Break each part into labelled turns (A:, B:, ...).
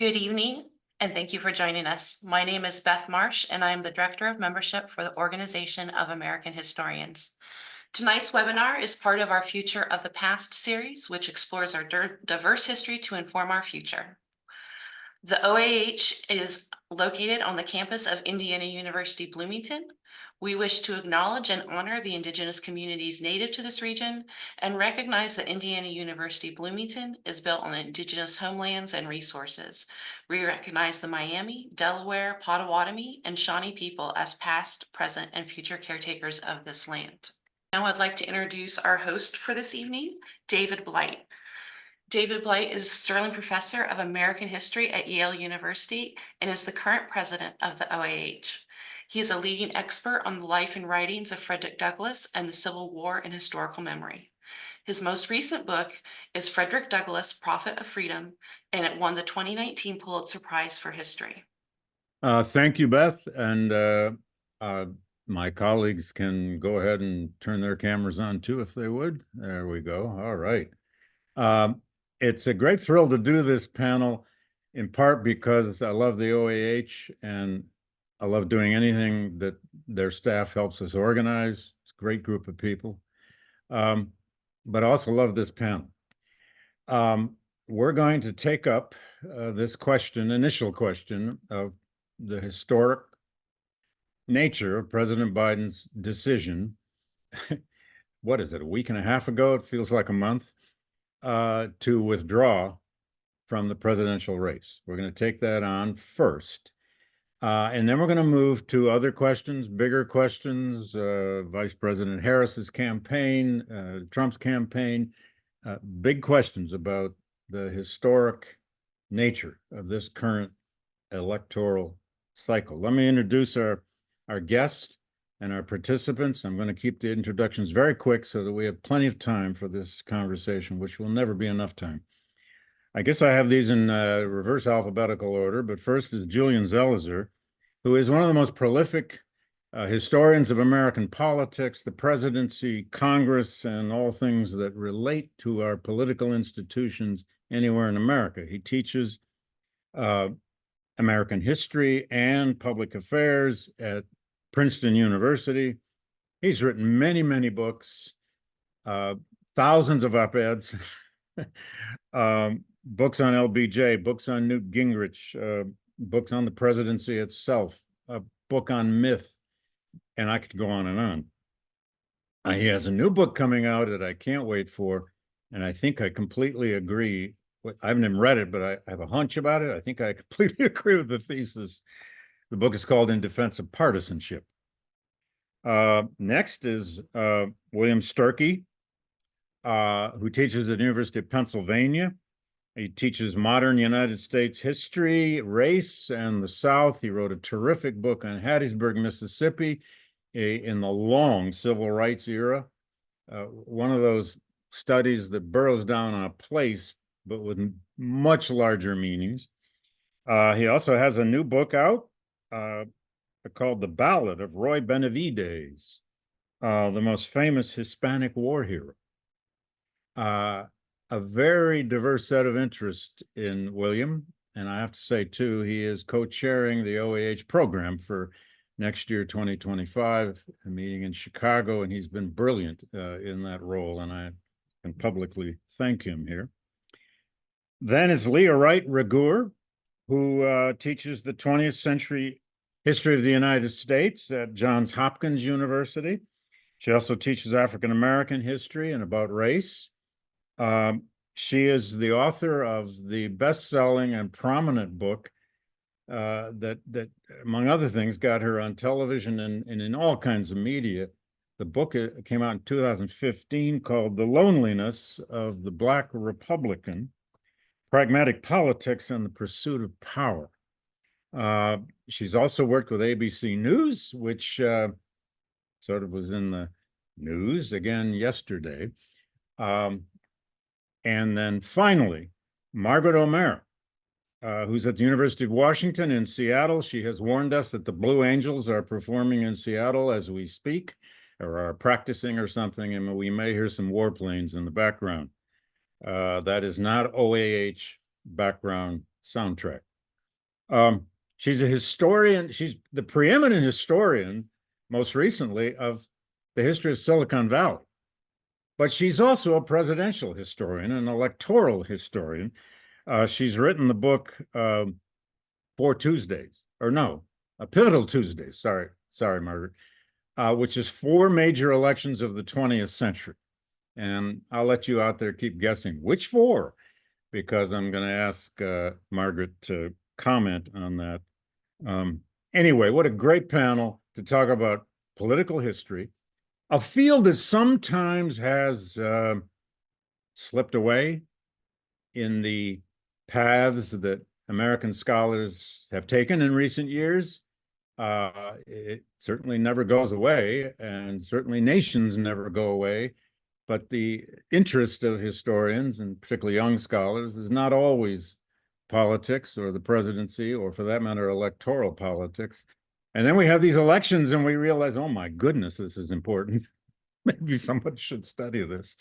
A: Good evening, and thank you for joining us. My name is Beth Marsh, and I am the Director of Membership for the Organization of American Historians. Tonight's webinar is part of our Future of the Past series, which explores our diverse history to inform our future. The OAH is located on the campus of Indiana University, Bloomington. We wish to acknowledge and honor the indigenous communities native to this region and recognize that Indiana University, Bloomington is built on indigenous homelands and resources. We recognize the Miami, Delaware, Potawatomi, and Shawnee people as past, present, and future caretakers of this land. Now I'd like to introduce our host for this evening, David Blight. David Blight is Sterling Professor of American History at Yale University and is the current president of the OAH. He is a leading expert on the life and writings of Frederick Douglass and the Civil War in historical memory. His most recent book is Frederick Douglass, Prophet of Freedom, and it won the 2019 Pulitzer Prize for History.
B: Thank you, Beth. And my colleagues can go ahead and turn their cameras on too, if they would. There we go. All right. It's a great thrill to do this panel, in part because I love the OAH and I love doing anything that their staff helps us organize. It's a great group of people. But I also love this panel. We're going to take up this initial question of the historic nature of President Biden's decision. What is it, a week and a half ago? It feels like a month. To withdraw from the presidential race. We're going to take that on first. And then we're going to move to other questions, bigger questions, Vice President Harris's campaign, Trump's campaign, big questions about the historic nature of this current electoral cycle. Let me introduce our guest and our participants. I'm going to keep the introductions very quick so that we have plenty of time for this conversation, which will never be enough time. I guess I have these in reverse alphabetical order, but first is Julian Zelizer, who is one of the most prolific historians of American politics, the presidency, Congress, and all things that relate to our political institutions anywhere in America. He teaches American history and public affairs at Princeton University. He's written many, many books, thousands of op-eds, books on LBJ, books on Newt Gingrich, books on the presidency itself, a book on myth, and I could go on and on. He has a new book coming out that I can't wait for, and I think I completely agree. I haven't even read it, but I have a hunch about it. I think I completely agree with the thesis. The book is called In Defense of Partisanship. Next is William Sturkey, who teaches at the University of Pennsylvania. He teaches modern United States history, race, and the South. He wrote a terrific book on Hattiesburg, Mississippi, in the long civil rights era. One of those studies that burrows down on a place, but with much larger meanings. He also has a new book out called The Ballad of Roy Benavides, the most famous Hispanic war hero. A very diverse set of interest in William, and I have to say, too, he is co-chairing the OAH program for next year, 2025, a meeting in Chicago, and he's been brilliant in that role, and I can publicly thank him here. Then is Leah Wright Rigueur, who teaches the 20th century history of the United States at Johns Hopkins University. She also teaches African-American history and about race. She is the author of the best-selling and prominent book that, among other things, got her on television and in all kinds of media. The book came out in 2015 called The Loneliness of the Black Republican, Pragmatic Politics and the Pursuit of Power. She's also worked with ABC News, which sort of was in the news again yesterday. And then finally, Margaret O'Mara, who's at the University of Washington in Seattle. She has warned us that the Blue Angels are performing in Seattle as we speak, or are practicing or something, and we may hear some warplanes in the background. That is not OAH background soundtrack. She's a historian. She's the preeminent historian, most recently, of the history of Silicon Valley. But she's also a presidential historian, an electoral historian. She's written the book Four Tuesdays, or no, Pivotal Tuesdays. Sorry, Margaret, which is four major elections of the 20th century. And I'll let you out there keep guessing which four, because I'm going to ask Margaret to comment on that. Anyway, what a great panel to talk about political history, a field that sometimes has slipped away in the paths that American scholars have taken in recent years. It certainly never goes away, and certainly nations never go away. But the interest of historians, and particularly young scholars, is not always politics or the presidency, or for that matter, electoral politics. And then we have these elections and we realize, oh my goodness, this is important. Maybe somebody should study this.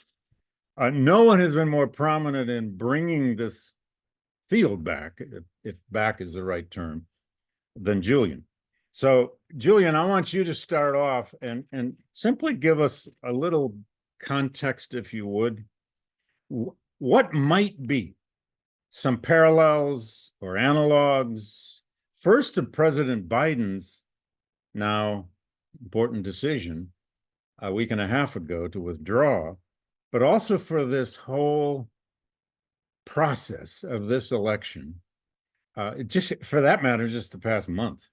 B: No one has been more prominent in bringing this field back, if back is the right term, than Julian. So, Julian, I want you to start off and simply give us a little context, if you would. What might be some parallels or analogs, first to President Biden's now important decision a week and a half ago to withdraw, but also for this whole process of this election, just for that matter, just the past month.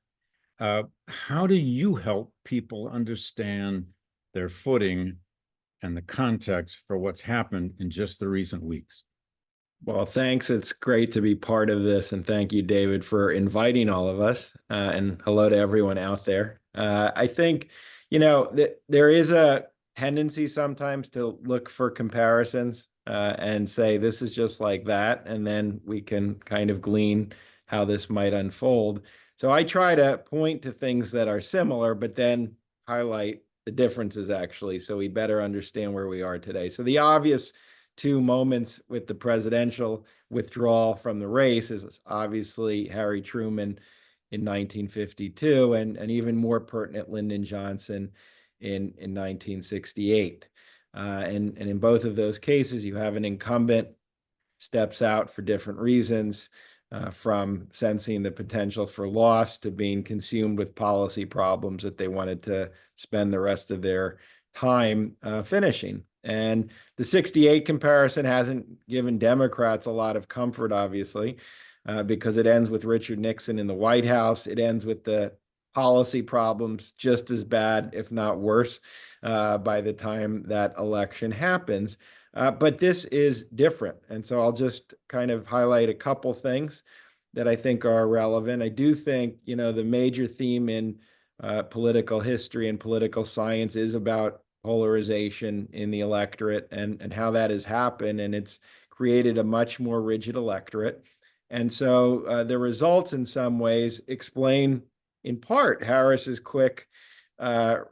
B: How do you help people understand their footing and the context for what's happened in just the recent weeks?
C: Well, thanks. It's great to be part of this. And thank you, David, for inviting all of us. And hello to everyone out there. I think, there is a tendency sometimes to look for comparisons and say, this is just like that. And then we can kind of glean how this might unfold. So I try to point to things that are similar, but then highlight the differences actually, so we better understand where we are today. So the obvious two moments with the presidential withdrawal from the race is obviously Harry Truman in 1952, and even more pertinent, Lyndon Johnson in 1968. And in both of those cases, you have an incumbent steps out for different reasons, from sensing the potential for loss to being consumed with policy problems that they wanted to spend the rest of their time finishing. And the 68 comparison hasn't given Democrats a lot of comfort, obviously, because it ends with Richard Nixon in the White House. It ends with the policy problems just as bad, if not worse, by the time that election happens. But this is different. And so I'll just kind of highlight a couple things that I think are relevant. I do think, the major theme in political history and political science is about polarization in the electorate and how that has happened. And it's created a much more rigid electorate. And so the results in some ways explain in part Harris's quick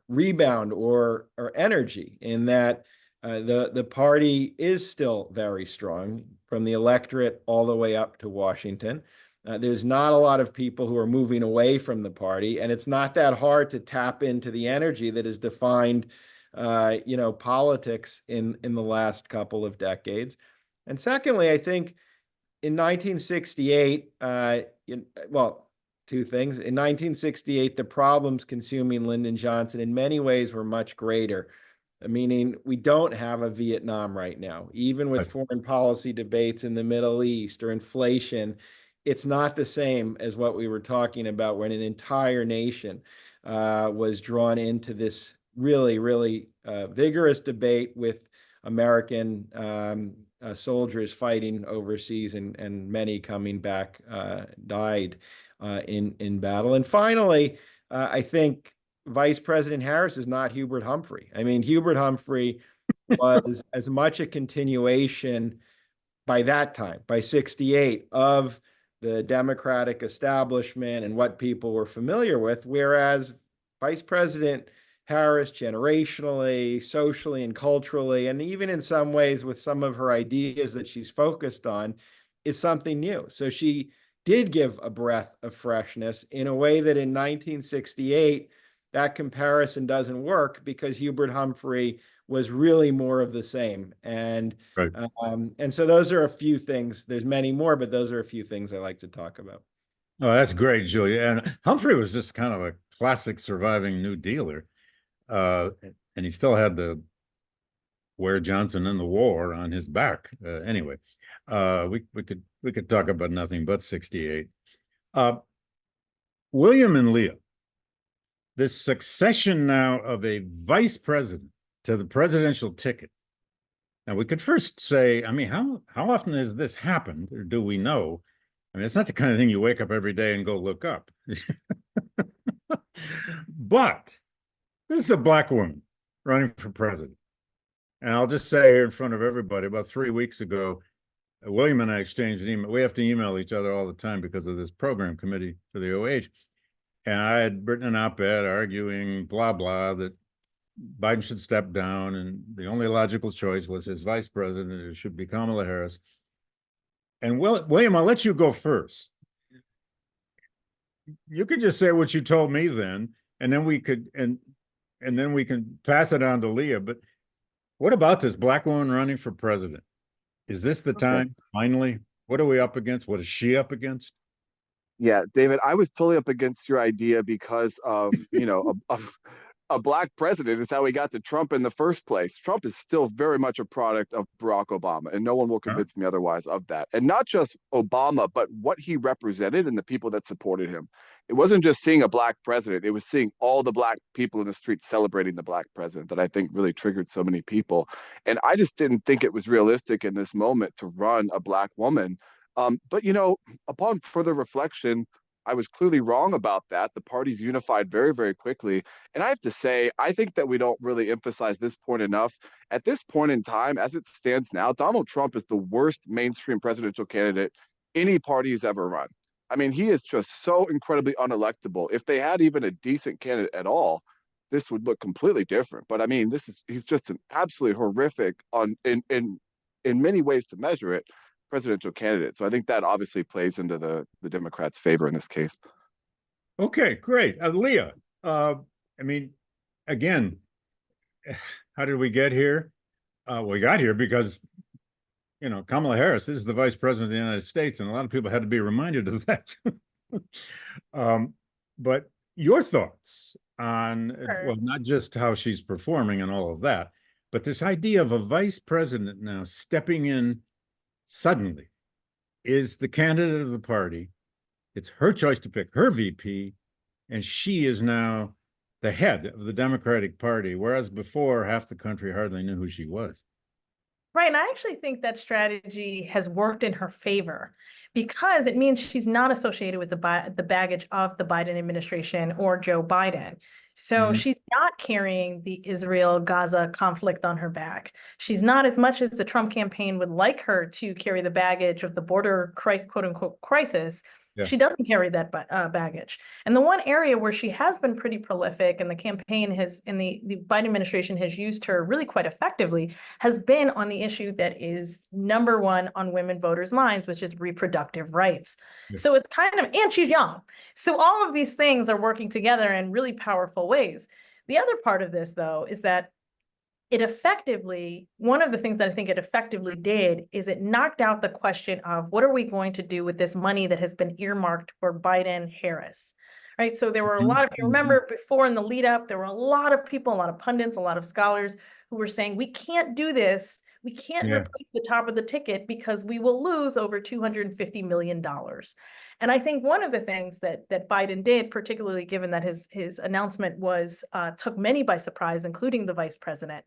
C: rebound or energy, in that the party is still very strong from the electorate all the way up to Washington. There's not a lot of people who are moving away from the party, and it's not that hard to tap into the energy that has defined politics in the last couple of decades. And secondly, I think in 1968, two things. In 1968, the problems consuming Lyndon Johnson in many ways were much greater, meaning we don't have a Vietnam right now. Even with foreign policy debates in the Middle East or inflation, it's not the same as what we were talking about when an entire nation was drawn into this really, really vigorous debate with American soldiers fighting overseas, and many coming back died in battle. And finally, I think Vice President Harris is not Hubert Humphrey. I mean, Hubert Humphrey was as much a continuation by that time, by 68, of the Democratic establishment and what people were familiar with, whereas Vice President Harris, generationally, socially, and culturally, and even in some ways with some of her ideas that she's focused on, is something new. So she did give a breath of freshness in a way that in 1968, that comparison doesn't work because Hubert Humphrey was really more of the same. And
B: Right.
C: so those are a few things. There's many more, but those are a few things I like to talk about.
B: Oh, that's great, Julia. And Humphrey was just kind of a classic surviving New Dealer. And he still had the where Johnson in the war on his back. Anyway, we could talk about nothing but 68. William and Leah, this succession now of a vice president to the presidential ticket. Now we could first say, I mean, how often has this happened, or do we know? I mean, it's not the kind of thing you wake up every day and go look up. But this is a Black woman running for president. And I'll just say here in front of everybody, about 3 weeks ago, William and I exchanged an email. We have to email each other all the time because of this program committee for the OAH. And I had written an op-ed arguing blah, blah, that Biden should step down. And the only logical choice was his vice president. It should be Kamala Harris. And William, I'll let you go first. You could just say what you told me then, and then we could, and then we can pass it on to Leah. But what about this Black woman running for president? Is this the time, finally? What are we up against? What is she up against?
D: Yeah, David, I was totally up against your idea because of, a Black president is how we got to Trump in the first place. Trump is still very much a product of Barack Obama, and no one will convince me otherwise of that. And not just Obama, but what he represented and the people that supported him. It wasn't just seeing a Black president, it was seeing all the Black people in the streets celebrating the Black president that I think really triggered so many people. And I just didn't think it was realistic in this moment to run a Black woman. But, upon further reflection, I was clearly wrong about that. The parties unified very, very quickly. And I have to say, I think that we don't really emphasize this point enough. At this point in time, as it stands now, Donald Trump is the worst mainstream presidential candidate any party has ever run. I mean, he is just so incredibly unelectable. If they had even a decent candidate at all, this would look completely different. But I mean, he's just an absolutely horrific in many ways to measure it, presidential candidate. So I think that obviously plays into the Democrats' favor in this case.
B: Okay, great. Leah, I mean, again, how did we get here? We got here because, Kamala Harris is the vice president of the United States, and a lot of people had to be reminded of that. But your thoughts on, well, not just how she's performing and all of that, but this idea of a vice president now stepping in suddenly, is the candidate of the party. It's her choice to pick her VP, and she is now the head of the Democratic Party, whereas before half the country hardly knew who she was.
E: Right, and I actually think that strategy has worked in her favor because it means she's not associated with the baggage of the Biden administration or Joe Biden. So she's not carrying the Israel-Gaza conflict on her back. She's not, as much as the Trump campaign would like her to carry the baggage of the border quote-unquote crisis. Yeah. She doesn't carry that baggage. And the one area where she has been pretty prolific and the campaign the Biden administration has used her really quite effectively has been on the issue that is number one on women voters' minds, which is reproductive rights. Yeah. So it's and she's young. So all of these things are working together in really powerful ways. The other part of this, though, is that one of the things that I think it effectively did is it knocked out the question of what are we going to do with this money that has been earmarked for Biden-Harris, right? So there were a lot of, if you remember before in the lead up, there were a lot of people, a lot of pundits, a lot of scholars who were saying, we can't do this. We can't replace the top of the ticket because we will lose over $250 million. And I think one of the things that Biden did, particularly given that his announcement took many by surprise, including the vice president.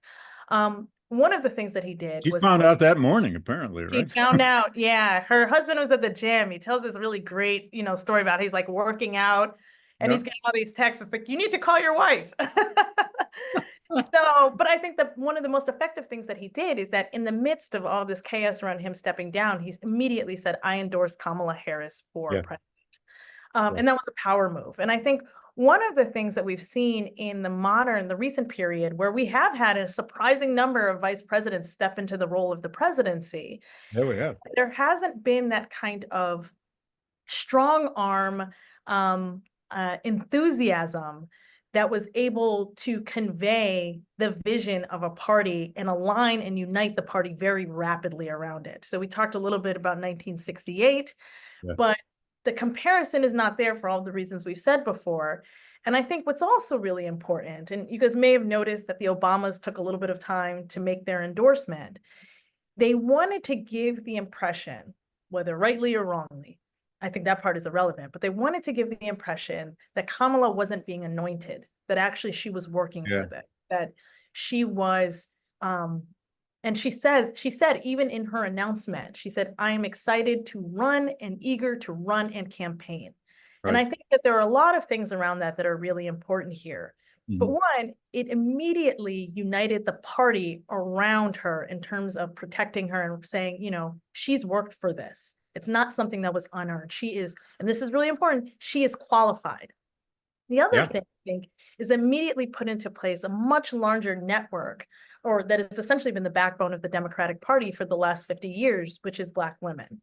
E: One of the things that he did
B: was— She found out that morning, apparently, right?
E: She found out, yeah. Her husband was at the gym. He tells this really great, story about he's like working out and he's getting all these texts. It's like, you need to call your wife. But I think that one of the most effective things that he did is that in the midst of all this chaos around him stepping down, he's immediately said, I endorse Kamala Harris for president. And that was a power move. And I think one of the things that we've seen in the recent period where we have had a surprising number of vice presidents step into the role of the presidency,
B: there we have.
E: There hasn't been that kind of strong arm enthusiasm that was able to convey the vision of a party and align and unite the party very rapidly around it. So we talked a little bit about 1968,
B: Yeah.
E: but the comparison is not there for all the reasons we've said before. And I think what's also really important, and you guys may have noticed that the Obamas took a little bit of time to make their endorsement. They wanted to give the impression, whether rightly or wrongly, I think that part is irrelevant, but they wanted to give the impression that Kamala wasn't being anointed, that actually she was working
B: Yeah.
E: for this, that she was, and she said even in her announcement, she said, I am excited to run and eager to run and campaign. And I
B: Right.
E: think that there are a lot of things around that that are really important here. But
B: Mhm.
E: one, it immediately united the party around her in terms of protecting her and saying, you know, she's worked for this. It's not something that was unearned. She is, and this is really important, she is qualified. The other
B: Yeah.
E: thing I think is immediately put into place a much larger network, or that has essentially been the backbone of the Democratic Party for the last 50 years, which is Black women.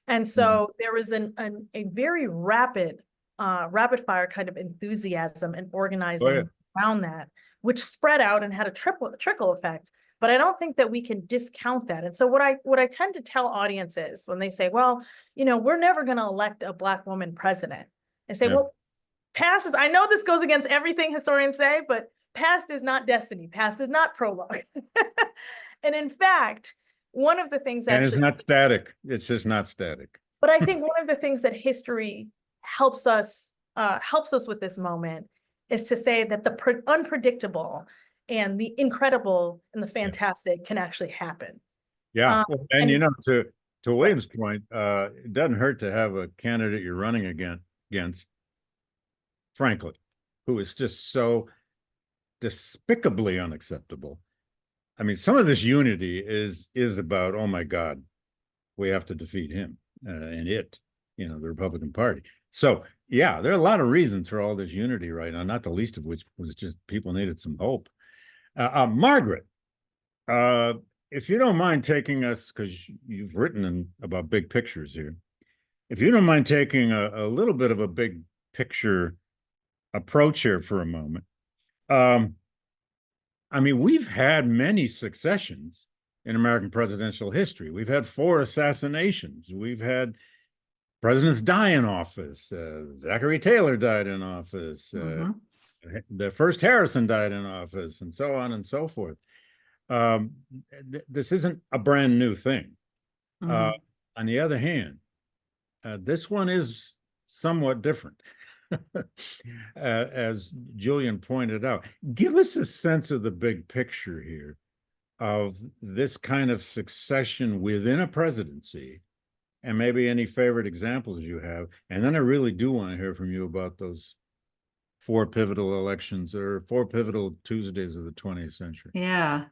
E: And so there was a very rapid fire kind of enthusiasm and organizing around that, which spread out and had a trickle effect. But I don't think that we can discount that. And so what I tend to tell audiences when they say, well, you know, we're never going to elect a Black woman president, I say,
B: Yeah.
E: well, past is, I know this goes against everything historians say, but past is not destiny. Past is not prologue. And in fact, one of the things
B: And it's
E: actually,
B: not static. It's just not static.
E: but I think one of the things that history helps us with this moment is to say that the unpredictable and the incredible and the fantastic can actually happen.
B: Yeah.
E: Um,
B: And
E: and-
B: you know, to William's point, it doesn't hurt to have a candidate you're running against, frankly, who is just so despicably unacceptable. I mean, some of this unity is about, oh my God, we have to defeat him and the Republican Party. So yeah, there are a lot of reasons for all this unity right now, not the least of which was just people needed some hope. Margaret, if you don't mind taking us, because you've written about big pictures here, if you don't mind taking a little bit of a big picture approach here for a moment. I mean, we've had many successions in American presidential history. We've had 4 assassinations. We've had presidents die in office. Zachary Taylor died in office. The first Harrison died in office, and so on and so forth. This isn't a brand new thing. On the other hand, this one is somewhat different. As Julian pointed out, give us a sense of the big picture here of this kind of succession within a presidency, and maybe any favorite examples you have. And then I really do want to hear from you about those 4 pivotal elections or 4 pivotal Tuesdays of the 20th century.
F: Yeah.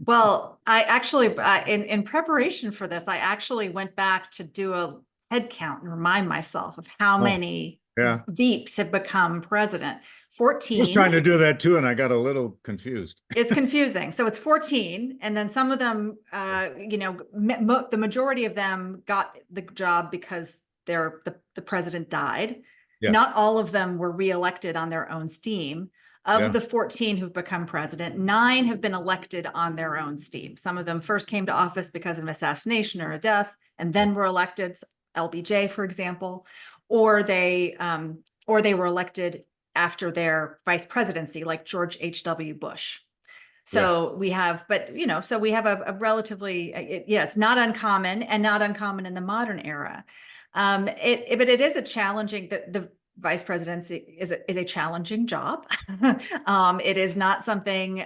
F: Well, I actually, in preparation for this, I actually went back to do a head count and remind myself of how many Veeps have become president. 14.
B: I was trying to do that too, and I got a little confused.
F: It's confusing. So it's 14, and then some of them, the majority of them got the job because the president died.
B: Yeah.
F: Not all of them were reelected on their own steam. Of the 14 who've become president, 9 have been elected on their own steam. Some of them first came to office because of an assassination or a death, and then were elected. LBJ, for example, or they were elected after their vice presidency, like George H.W. Bush. So we have, so we have a relatively, it's not uncommon, and not uncommon in the modern era. But it is a challenging, the vice presidency is a challenging job. It is not something,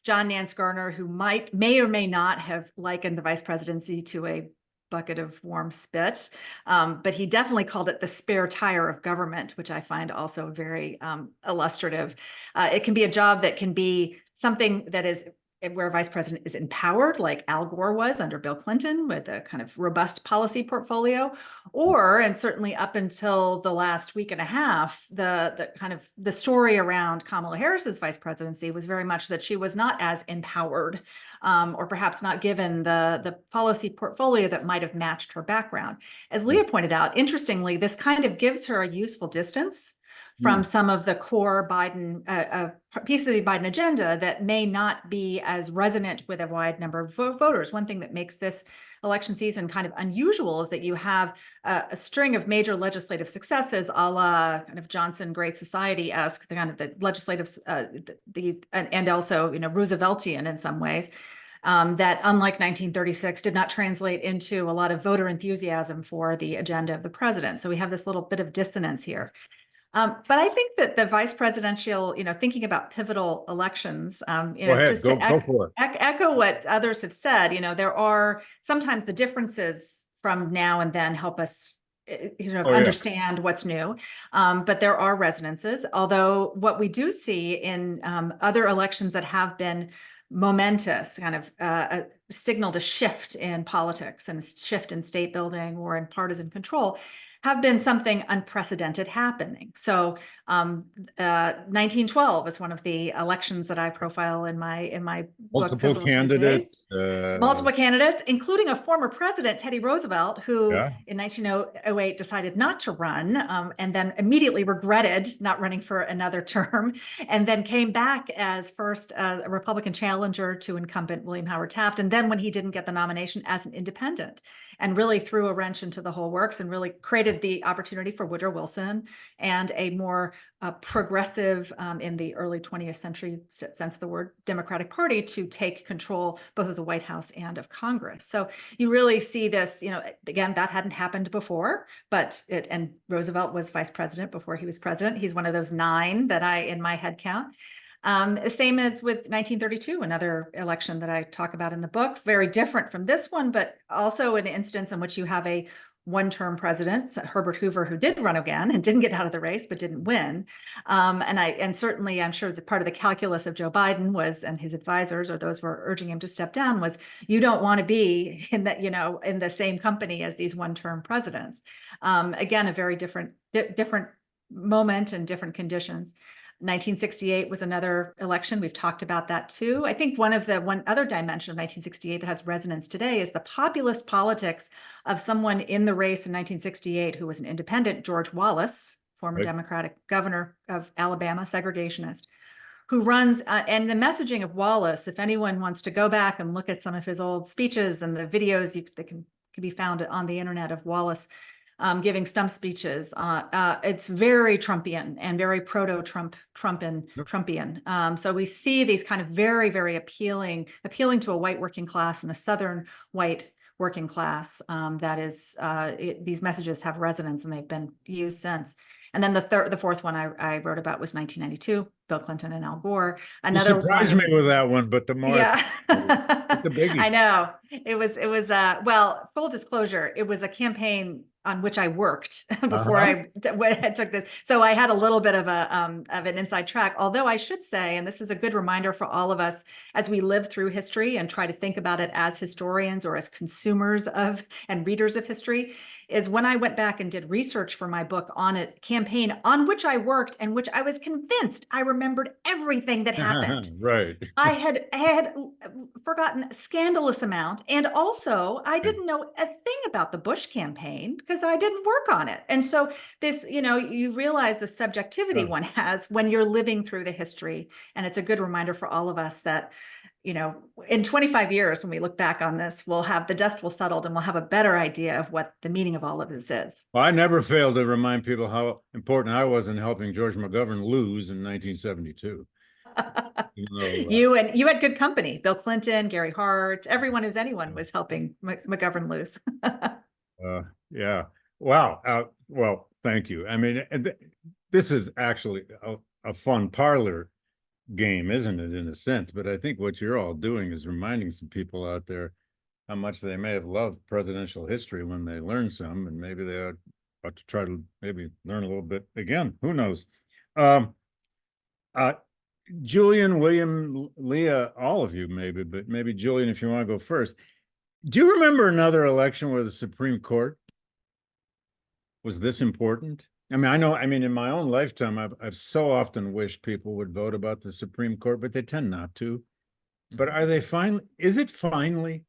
F: John Nance Garner, who may or may not have likened the vice presidency to a bucket of warm spit, but he definitely called it the spare tire of government, which I find also very illustrative. It can be a job that can be something that is where a vice president is empowered, like Al Gore was under Bill Clinton with a kind of robust policy portfolio, or, and certainly up until the last week and a half, the kind of the story around Kamala Harris's vice presidency was very much that she was not as empowered, or perhaps not given the policy portfolio that might have matched her background. As Leah pointed out, interestingly, this kind of gives her a useful distance from some of the core Biden piece of the Biden agenda that may not be as resonant with a wide number of voters. One thing that makes this election season kind of unusual is that you have a string of major legislative successes, a la kind of Johnson Great Society-esque, the kind of the legislative, and also, you know, Rooseveltian in some ways. That, unlike 1936, did not translate into a lot of voter enthusiasm for the agenda of the president. So we have this little bit of dissonance here. But I think that the vice presidential, you know, thinking about pivotal elections, you know, just to echo what others have said, you know, there are sometimes the differences from now and then help us, you know, understand what's new. But there are resonances, although what we do see in other elections that have been momentous, kind of signaled a shift in politics and a shift in state building or in partisan control, have been something unprecedented happening. So 1912 is one of the elections that I profile in my
B: multiple
F: book,
B: candidates,
F: multiple candidates, including a former president, Teddy Roosevelt, who in 1908 decided not to run, and then immediately regretted not running for another term, and then came back as first a Republican challenger to incumbent William Howard Taft, and then when he didn't get the nomination, as an independent, and really threw a wrench into the whole works and really created the opportunity for Woodrow Wilson and a more progressive, in the early 20th century sense of the word, Democratic Party to take control both of the White House and of Congress. So you really see this, you know, again, that hadn't happened before, and Roosevelt was vice president before he was president. He's one of those 9 that in my head count. Same as with 1932, another election that I talk about in the book, very different from this one, but also an instance in which you have a one-term president, Herbert Hoover, who did run again and didn't get out of the race, but didn't win. And certainly I'm sure that part of the calculus of Joe Biden was, and his advisors, or those who were urging him to step down, was you don't want to be in that, you know, in the same company as these one-term presidents. Again, a very different moment and different conditions. 1968 was another election. We've talked about that too. I think one other dimension of 1968 that has resonance today is the populist politics of someone in the race in 1968 who was an independent, George Wallace, former Democratic governor of Alabama, segregationist, who runs, and the messaging of Wallace, if anyone wants to go back and look at some of his old speeches and the videos that can be found on the internet of Wallace giving stump speeches. It's very Trumpian and very Trumpian. So we see these kind of very, very appealing to a white working class and a Southern white working class. These messages have resonance and they've been used since. And then the fourth one I wrote about was 1992, Bill Clinton and Al Gore. Another
B: you surprised me with that one, but the more
F: the biggie. I know it was well, full disclosure, it was a campaign on which I worked before I took this. So I had a little bit of an inside track, although I should say, and this is a good reminder for all of us as we live through history and try to think about it as historians or as consumers of and readers of history, is when I went back and did research for my book on a campaign on which I worked and which I was convinced I remembered everything that happened.
B: Right.
F: I had forgotten a scandalous amount. And also I didn't know a thing about the Bush campaign because I didn't work on it. And so this, you know, you realize the subjectivity one has when you're living through the history. And it's a good reminder for all of us that, you know, in 25 years, when we look back on this, the dust will settle and we'll have a better idea of what the meaning of all of this is.
B: Well, I never failed to remind people how important I was in helping George McGovern lose in 1972.
F: You had good company. Bill Clinton, Gary Hart, everyone who's anyone was helping McGovern lose.
B: Yeah. Wow. Well, thank you. I mean, this is actually a fun parlor game, isn't it, in a sense? But I think what you're all doing is reminding some people out there how much they may have loved presidential history when they learn some, and maybe they ought to try to maybe learn a little bit again. Who knows? Julian, William, Leah, all of you maybe, but maybe Julian, if you want to go first. Do you remember another election where the Supreme Court was this important? I mean, in my own lifetime, I've so often wished people would vote about the Supreme Court, but they tend not to. But is it finally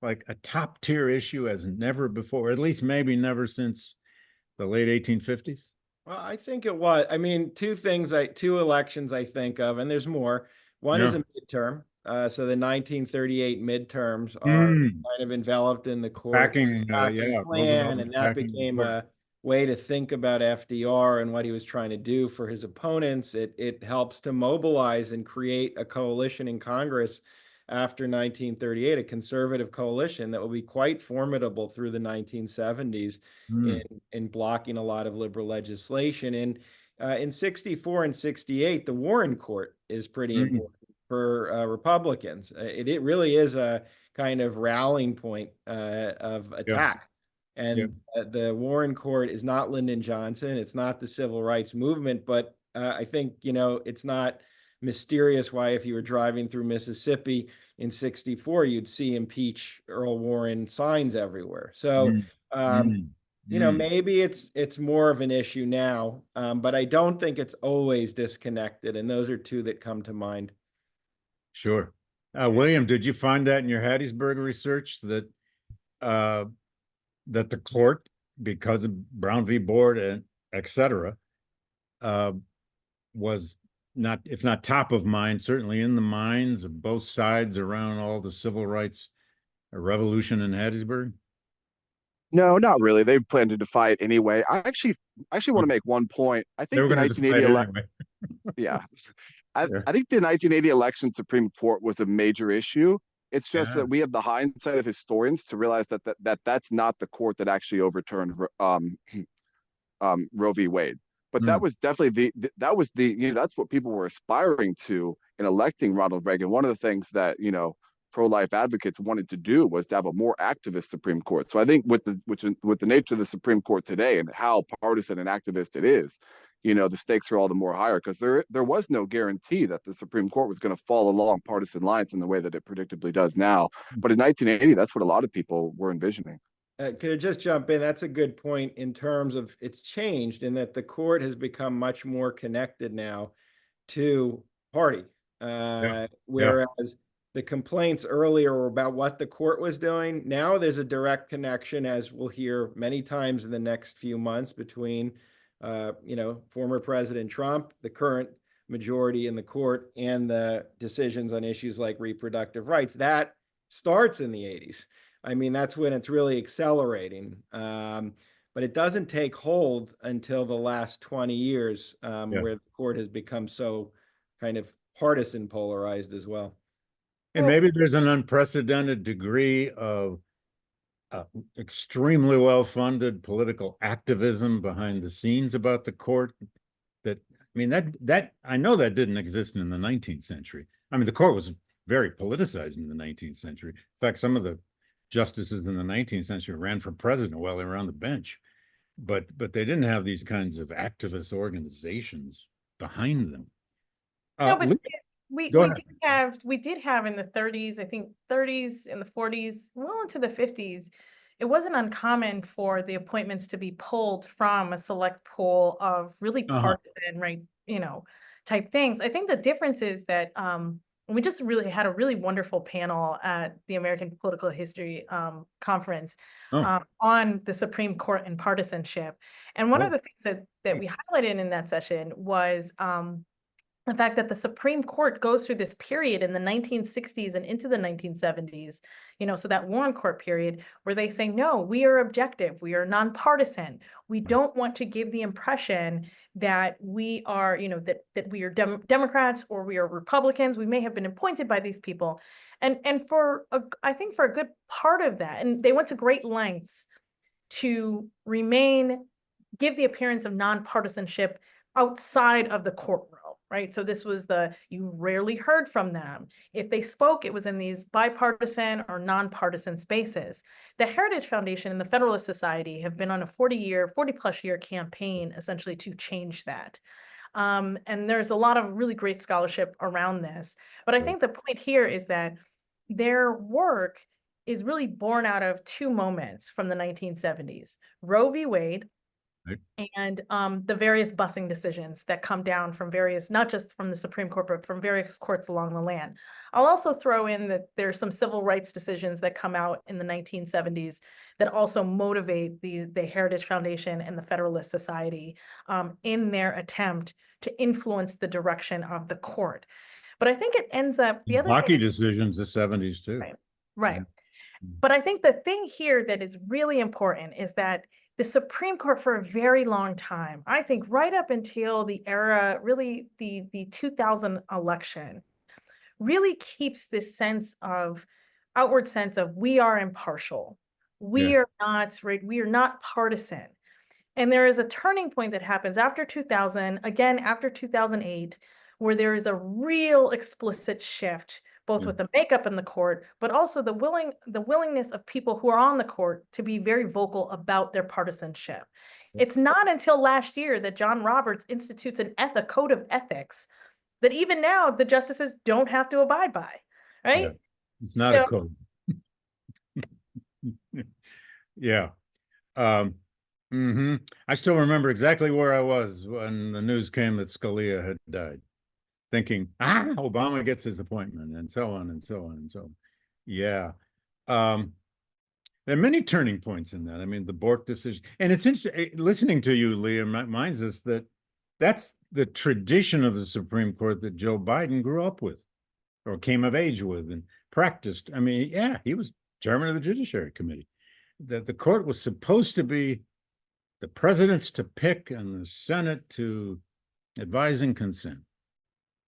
B: like a top tier issue as never before, at least maybe never since the late 1850s?
C: Well, I think it was. I mean, two elections I think of, and there's more. One is
B: Yeah.
C: a midterm. So the 1938 midterms are
B: Mm,
C: kind of enveloped in the court
B: backing,
C: plan,
B: Roosevelt
C: and that
B: backing the
C: became
B: court.
C: a way to think about FDR and what he was trying to do for his opponents. It helps to mobilize and create a coalition in Congress after 1938, a conservative coalition that will be quite formidable through the 1970s
B: Mm,
C: in blocking a lot of liberal legislation. And in 64 and 68, the Warren Court is pretty
B: mm,
C: important for Republicans. It really is a kind of rallying point of
B: yeah,
C: attack.
B: yeah.
C: And the Warren Court is not Lyndon Johnson. It's not the civil rights movement, but I think, it's not mysterious why if you were driving through Mississippi in 64, you'd see impeach Earl Warren signs everywhere. So,
B: Mm, mm, mm.
C: maybe it's more of an issue now, but I don't think it's always disconnected. And those are two that come to mind.
B: Sure. William, did you find that in your Hattiesburg research that that the court, because of Brown v. Board and et cetera, was not, if not top of mind, certainly in the minds of both sides around all the civil rights revolution in Hattiesburg?
D: No, not really. They plan to defy it anyway. I actually want to make one point. I
B: They
D: think
B: were
D: the
B: going to decide
D: 1980
B: anyway.
D: yeah. I,
B: Yeah.
D: I think the 1980 election Supreme Court was a major issue. It's just
B: Yeah.
D: that we have the hindsight of historians to realize that's not the court that actually overturned Roe v. Wade. But that
B: Mm,
D: was definitely that's what people were aspiring to in electing Ronald Reagan. One of the things that pro-life advocates wanted to do was to have a more activist Supreme Court. So I think with the nature of the Supreme Court today and how partisan and activist it is, the stakes are all the more higher because there was no guarantee that the Supreme Court was going to fall along partisan lines in the way that it predictably does now. But in 1980, that's what a lot of people were envisioning.
C: Could I just jump in? That's a good point in terms of it's changed in that the court has become much more connected now to party.
B: yeah. Yeah.
C: Whereas the complaints earlier were about what the court was doing. Now there's a direct connection, as we'll hear many times in the next few months, between, former President Trump, the current majority in the court, and the decisions on issues like reproductive rights. That starts in the 80s. I mean, that's when it's really accelerating. But it doesn't take hold until the last 20 years,
B: Yeah.
C: where the court has become so kind of partisan polarized as well.
B: And
E: Well-
B: maybe there's an unprecedented degree of extremely well-funded political activism behind the scenes about the court. That I know that didn't exist in the 19th century. I mean, the court was very politicized in the 19th century. In fact, some of the justices in the 19th century ran for president while they were on the bench, but they didn't have these kinds of activist organizations behind them.
E: No, but
B: Go ahead.
E: we did have in the 30s, I think 30s and the 40s, well into the 50s, it wasn't uncommon for the appointments to be pulled from a select pool of really partisan, right, type things. I think the difference is that we just really had a really wonderful panel at the American Political History Conference on the Supreme Court and partisanship. And one of the things that we highlighted in that session was the fact that the Supreme Court goes through this period in the 1960s and into the 1970s, so that Warren Court period where they say, no, we are objective, we are nonpartisan. We don't want to give the impression that we are, that we are Democrats or we are Republicans. We may have been appointed by these people. And I think for a good part of that, and they went to great lengths to give the appearance of nonpartisanship outside of the courtroom. Right. So this was you rarely heard from them. If they spoke, it was in these bipartisan or nonpartisan spaces. The Heritage Foundation and the Federalist Society have been on a 40 plus year campaign essentially to change that. And there's a lot of really great scholarship around this. But I
B: Sure.
E: think the point here is that their work is really born out of two moments from the 1970s, Roe v. Wade,
B: Right.
E: and the various busing decisions that come down from various, not just from the Supreme Court, but from various courts along the land. I'll also throw in that there's some civil rights decisions that come out in the 1970s that also motivate the Heritage Foundation and the Federalist Society in their attempt to influence the direction of the court. But I think it ends up, the other
B: Hockey
E: thing,
B: decisions, the 70s too.
E: right. But I think the thing here that is really important is that the Supreme Court for a very long time, I think right up until the era, really the 2000 election, really keeps this sense of outward sense of we are impartial. We are not, right, we are not partisan. And there is a turning point that happens after 2000, again, after 2008, where there is a real explicit shift, both with the makeup in the court, but also the willingness of people who are on the court to be very vocal about their partisanship. It's not until last year that John Roberts institutes a code of ethics that even now the justices don't have to abide by, right?
B: Yeah. It's not a code. Yeah. I still remember exactly where I was when the news came that Scalia had died, thinking, Obama gets his appointment, and so on and so on and so on. Yeah. There are many turning points in that. I mean, the Bork decision, and it's interesting listening to you, Leah, reminds us that that's the tradition of the Supreme Court that Joe Biden grew up with or came of age with and practiced. I mean, yeah, he was chairman of the Judiciary Committee. That the court was supposed to be the presidents to pick and the Senate to advise and consent.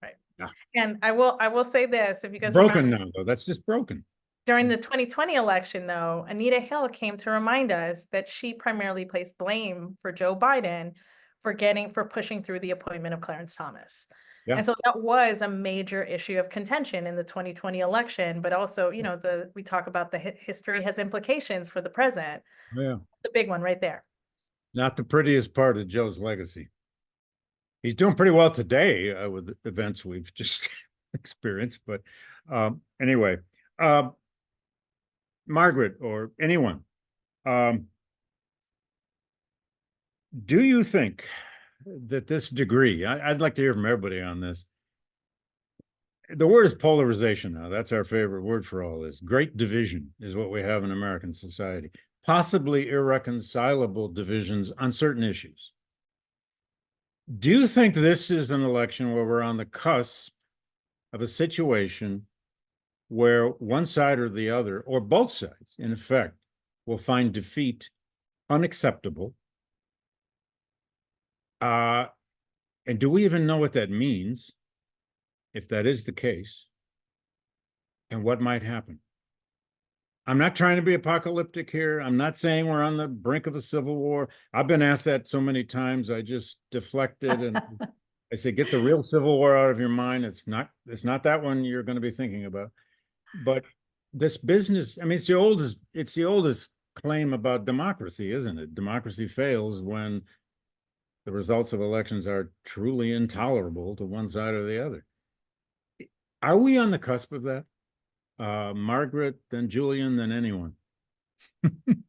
E: Right.
B: Yeah.
E: And I will say this, if you guys
B: Broken
E: remember,
B: now, though. That's just broken.
E: during the 2020 election, though, Anita Hill came to remind us that she primarily placed blame for Joe Biden for pushing through the appointment of Clarence Thomas.
B: Yeah.
E: And so that was a major issue of contention in the 2020 election, but also, you know, we talk about the history has implications for the present.
B: Yeah.
E: The big one right there.
B: Not the prettiest part of Joe's legacy. He's doing pretty well today with the events we've just experienced. But anyway, Margaret or anyone, do you think that this degree, I'd like to hear from everybody on this. The word is polarization now. That's our favorite word for all this. Great division is what we have in American society. Possibly irreconcilable divisions on certain issues. Do you think this is an election where we're on the cusp of a situation where one side or the other, or both sides, in effect, will find defeat unacceptable? And do we even know what that means, if that is the case, and what might happen? I'm not trying to be apocalyptic here. I'm not saying we're on the brink of a civil war. I've been asked that so many times. I just deflected and I say, get the real civil war out of your mind. It's not that one you're going to be thinking about. But this business, I mean, it's the oldest claim about democracy, isn't it? Democracy fails when the results of elections are truly intolerable to one side or the other. Are we on the cusp of that? Margaret, then Julian, then anyone.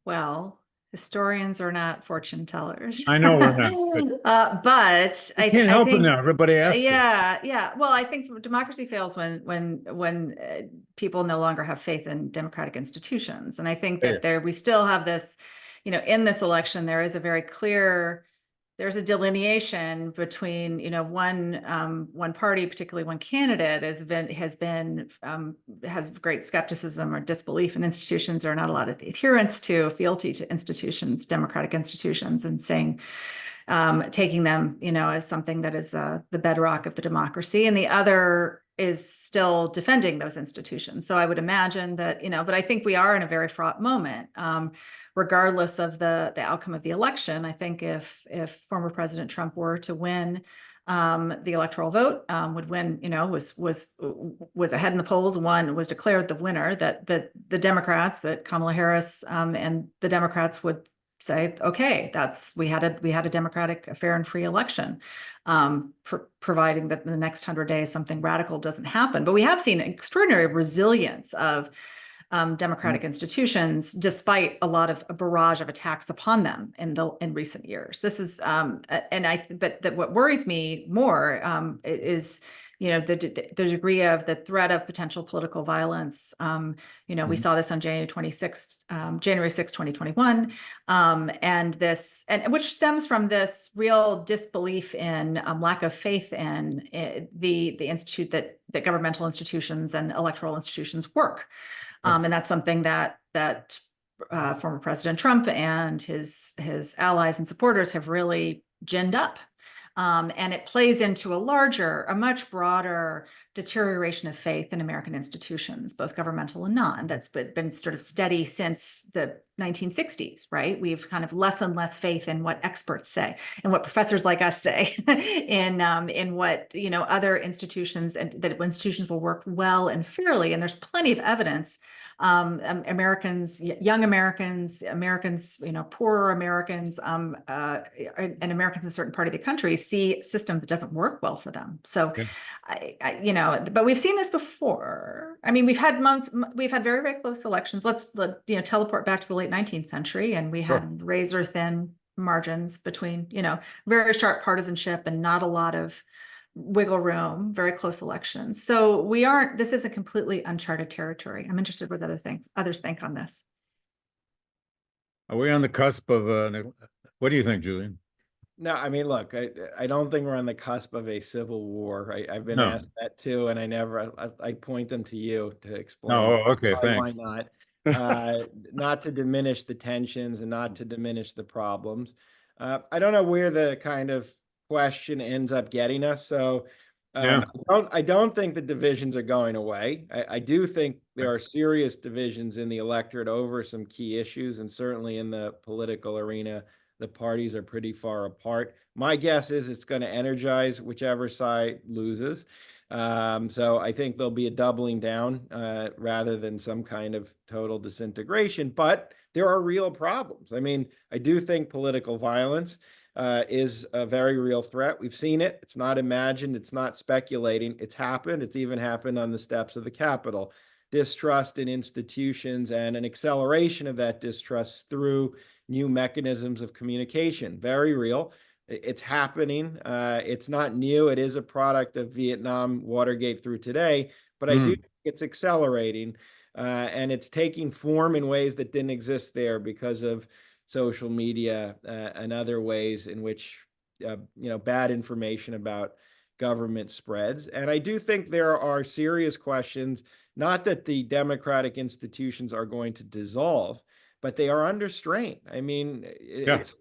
F: Well, historians are not fortune tellers.
B: I know we're not,
F: but I
B: can't help
F: think,
B: it now. Everybody asks.
F: yeah. Well, I think democracy fails when people no longer have faith in democratic institutions, and I think that we still have this, you know, in this election there is a very clear. There's a delineation between, you know, one party, particularly one candidate, has great skepticism or disbelief in institutions, or not a lot of adherence to, fealty to institutions, democratic institutions, and saying, taking them, you know, as something that is the bedrock of the democracy, and the other is still defending those institutions. So I would imagine that, you know, but I think we are in a very fraught moment. Regardless of the outcome of the election, I think if former President Trump were to win the electoral vote, would win, you know, was ahead in the polls, was declared the winner, that the Democrats, that Kamala Harris and the Democrats would say, okay, we had a democratic, a fair and free election, providing that in the next 100 days something radical doesn't happen. But we have seen extraordinary resilience of democratic institutions, despite a barrage of attacks upon them in recent years. This is, but what worries me more is, the degree of the threat of potential political violence. We saw this on January 6, 2021, and which stems from this real disbelief in lack of faith in that governmental institutions and electoral institutions work. And that's something that former President Trump and his allies and supporters have really ginned up. And it plays into a much broader deterioration of faith in American institutions, both governmental and non, that's been sort of steady since the 1960s, right? We've kind of less and less faith in what experts say and what professors like us say in what, other institutions, and that institutions will work well and fairly. And there's plenty of evidence. Americans, young Americans, poorer Americans, and Americans in a certain part of the country see a system that doesn't work well for them. So, but we've seen this before. I mean, we've had very, very close elections. Let's teleport back to the late 19th century, and we had razor thin margins between, very sharp partisanship and not a lot of wiggle room, very close elections. So this isn't completely uncharted territory. I'm interested what others think on this.
B: Are we on the cusp of what do you think, Julian?
C: No, I mean, look, I don't think we're on the cusp of a civil war. I've been asked that too, and I point them to you to explain.
B: Oh, okay, thanks.
C: Why not? Not to diminish the tensions and not to diminish the problems. I don't know where the kind of question ends up getting us. So I don't think the divisions are going away. I do think there are serious divisions in the electorate over some key issues, and certainly in the political arena, the parties are pretty far apart. My guess is it's going to energize whichever side loses. So I think there'll be a doubling down rather than some kind of total disintegration. But there are real problems. I mean, I do think political violence is a very real threat. We've seen it. It's not imagined. It's not speculating. It's happened. It's even happened on the steps of the Capitol. Distrust in institutions and an acceleration of that distrust through new mechanisms of communication. Very real. It's happening. It's not new. It is a product of Vietnam, Watergate through today, but I do think it's accelerating and it's taking form in ways that didn't exist there because of social media and other ways in which bad information about government spreads. And I do think there are serious questions, not that the democratic institutions are going to dissolve, but they are under strain. I mean, it's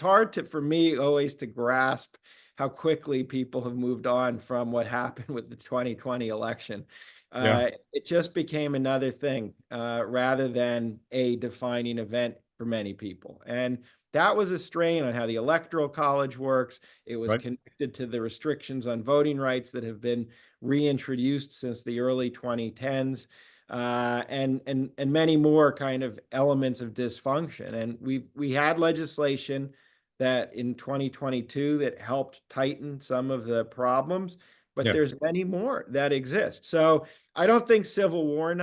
C: hard for me always to grasp how quickly people have moved on from what happened with the 2020 election. It just became another thing rather than a defining event for many people. And that was a strain on how the Electoral College works. It was connected to the restrictions on voting rights that have been reintroduced since the early 2010s. And many more kind of elements of dysfunction. And we had legislation that in 2022 that helped tighten some of the problems, but there's many more that exist. So I don't think civil war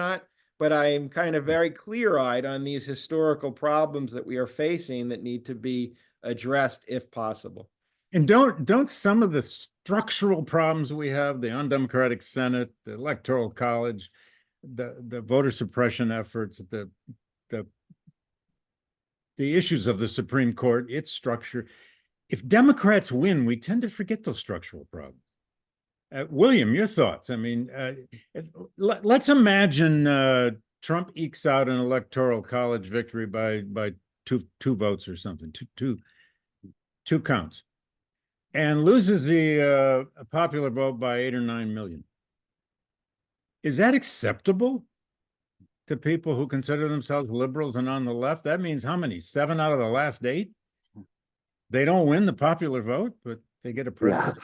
C: but I'm kind of very clear-eyed on these historical problems that we are facing that need to be addressed if possible.
B: And don't some of the structural problems we have, the undemocratic Senate, the Electoral College, the voter suppression efforts, the issues of the Supreme Court, its structure. If Democrats win, we tend to forget those structural problems. William, your thoughts? I mean, let's imagine Trump ekes out an Electoral College victory by two votes or something, two counts, and loses the popular vote by 8 or 9 million. Is that acceptable to people who consider themselves liberals and on the left? That means how many? 7 out of the last 8? They don't win the popular vote, but they get a president.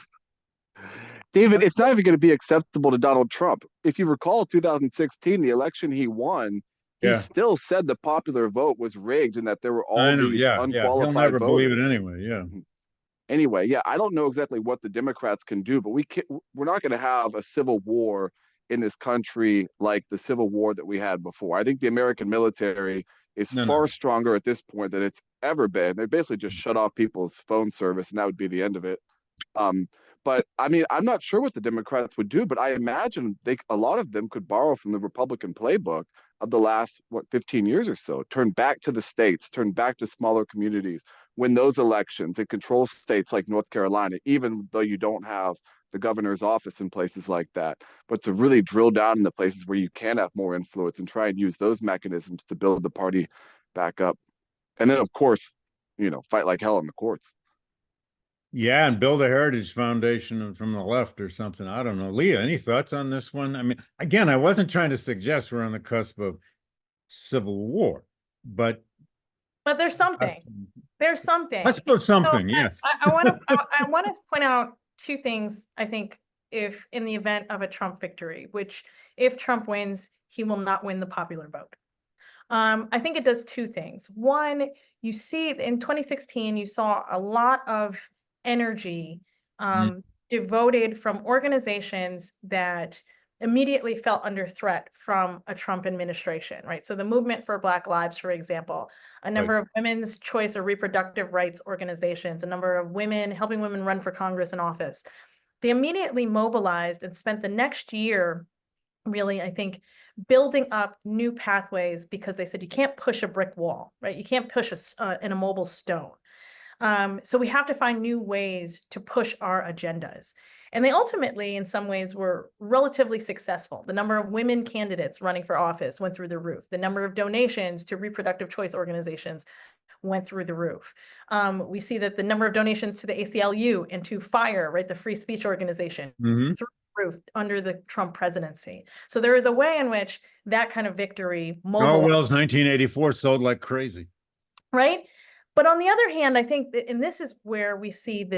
D: David, it's not even going to be acceptable to Donald Trump. If you recall 2016, the election he won, he
B: Yeah.
D: still said the popular vote was rigged and that there were all
B: I know.
D: these
B: Yeah. Yeah. He'll
D: unqualified
B: never believe it
D: voters.
B: anyway. Yeah.
D: Anyway, yeah, I don't know exactly what the Democrats can do, but we're not going to have a civil war in this country like the Civil War that we had before. I think the American military is
B: No,
D: far
B: no.
D: stronger at this point than it's ever been. They basically just shut off people's phone service, and that would be the end of it. Um, but I mean, I'm not sure what the Democrats would do, but I imagine a lot of them could borrow from the Republican playbook of the last 15 years or so. Turn back to the states, turn back to smaller communities, win those elections, and control states like North Carolina, even though you don't have the governor's office in places like that. But to really drill down in the places where you can have more influence and try and use those mechanisms to build the party back up. And then, of course, fight like hell in the courts.
B: Yeah, and build a heritage foundation from the left or something. I don't know. Leah, any thoughts on this one? I mean, again, I wasn't trying to suggest we're on the cusp of civil war, but
E: there's something. There's something.
B: I suppose something,
E: So
B: yes.
E: I want to I want to point out two things. I think if in the event of a Trump victory, which if Trump wins, he will not win the popular vote. I think it does two things. One, you see in 2016, you saw a lot of energy devoted from organizations that immediately felt under threat from a Trump administration, right? So the Movement for Black Lives, for example, a number of women's choice or reproductive rights organizations, a number of women helping women run for Congress and office. They immediately mobilized and spent the next year really, I think, building up new pathways because they said you can't push a brick wall, right? You can't push an immobile stone. So we have to find new ways to push our agendas. And they ultimately, in some ways, were relatively successful. The number of women candidates running for office went through the roof. The number of donations to reproductive choice organizations went through the roof. We see that the number of donations to the ACLU and to FIRE, right, the free speech organization, through the roof under the Trump presidency. So there is a way in which that kind of victory mobilized.
B: Orwell's 1984 sold like crazy.
E: Right? But on the other hand, I think that, and this is where we see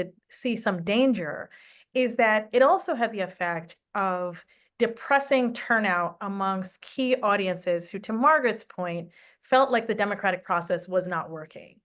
E: some danger, is that it also had the effect of depressing turnout amongst key audiences who, to Margaret's point, felt like the democratic process was not working.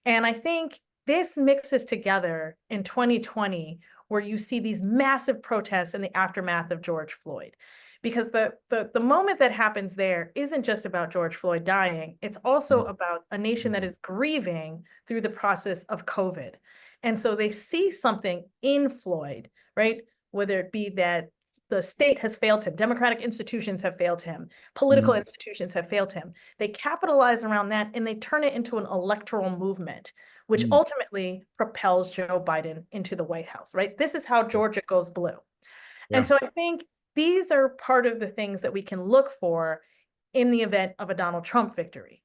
E: And I think this mixes together in 2020, where you see these massive protests in the aftermath of George Floyd. Because the moment that happens there isn't just about George Floyd dying, it's also about a nation that is grieving through the process of COVID. And so they see something in Floyd, right? Whether it be that the state has failed him, democratic institutions have failed him, political institutions have failed him. They capitalize around that and they turn it into an electoral movement, which ultimately propels Joe Biden into the White House, right? This is how Georgia goes blue.
B: Yeah.
E: And so I think these are part of the things that we can look for in the event of a Donald Trump victory.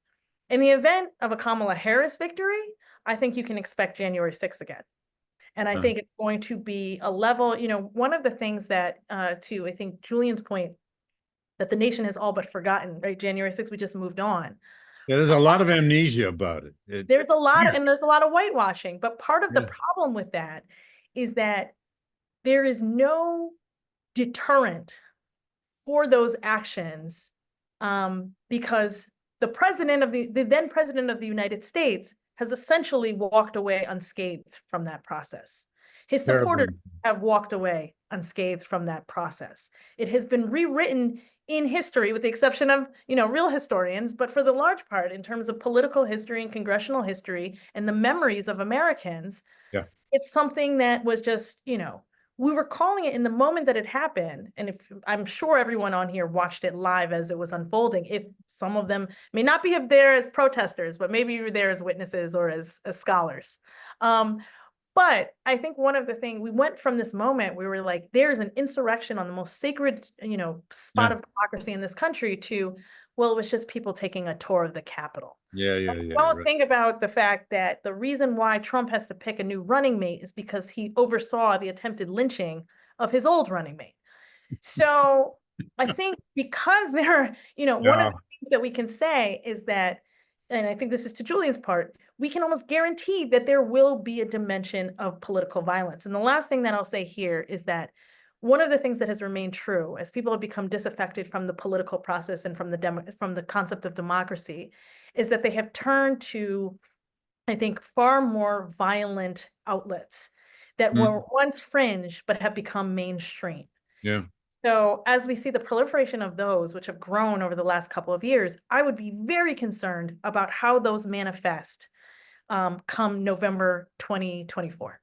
E: In the event of a Kamala Harris victory, I think you can expect January 6th again. And I think it's going to be a level, one of the things that, to I think Julian's point, that the nation has all but forgotten, right? January 6th, we just moved on.
B: Yeah, there's a lot of amnesia about it.
E: There's a lot of whitewashing, but part of the problem with that is that there is no deterrent for those actions, because the then president of the United States has essentially walked away unscathed from that process. His supporters have walked away unscathed from that process. It has been rewritten in history, with the exception of, real historians, but for the large part, in terms of political history and congressional history and the memories of Americans, it's something that was just, we were calling it in the moment that it happened. And if I'm sure everyone on here watched it live as it was unfolding, if some of them may not be there as protesters, but maybe you were there as witnesses or as scholars. But I think one of the things, we went from this moment, we were like, there's an insurrection on the most sacred, spot of democracy in this country, to, well, it was just people taking a tour of the Capitol. Don't think about the fact that the reason why Trump has to pick a new running mate is because he oversaw the attempted lynching of his old running mate. So I think because there are, one of the things that we can say is that, and I think this is to Julian's part, we can almost guarantee that there will be a dimension of political violence. And the last thing that I'll say here is that one of the things that has remained true as people have become disaffected from the political process and from the concept of democracy is that they have turned to, I think, far more violent outlets that were once fringe but have become mainstream.
B: Yeah.
E: So as we see the proliferation of those, which have grown over the last couple of years, I would be very concerned about how those manifest come November 2024.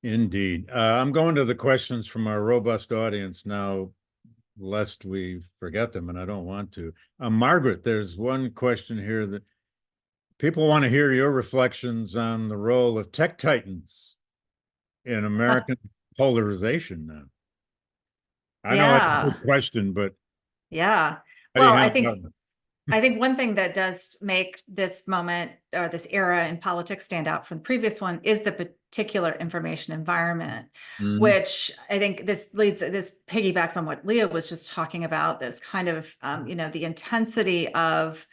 B: Indeed. I'm going to the questions from our robust audience now, lest we forget them, and I don't want to. Margaret, there's one question here that people want to hear your reflections on the role of tech titans in American polarization now. I know that's a good question, but
F: Yeah.
B: how do you
F: Well,
B: handle that?
F: I think one thing that does make this moment or this era in politics stand out from the previous one is the particular information environment, which I think this piggybacks on what Leah was just talking about, this kind of, the intensity of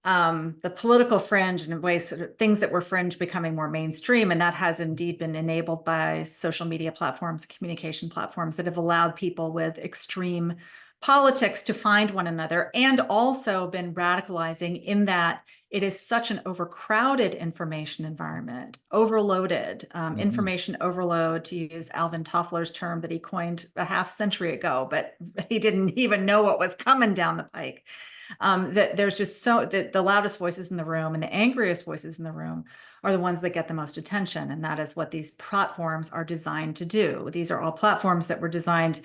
F: the political fringe and ways, things that were fringe becoming more mainstream. And that has indeed been enabled by social media platforms, communication platforms that have allowed people with extreme politics to find one another, and also been radicalizing in that it is such an overcrowded information environment, overloaded, information overload, to use Alvin Toffler's term that he coined a half century ago, but he didn't even know what was coming down the pike. That there's just the loudest voices in the room and the angriest voices in the room are the ones that get the most attention. And that is what these platforms are designed to do. These are all platforms that were designed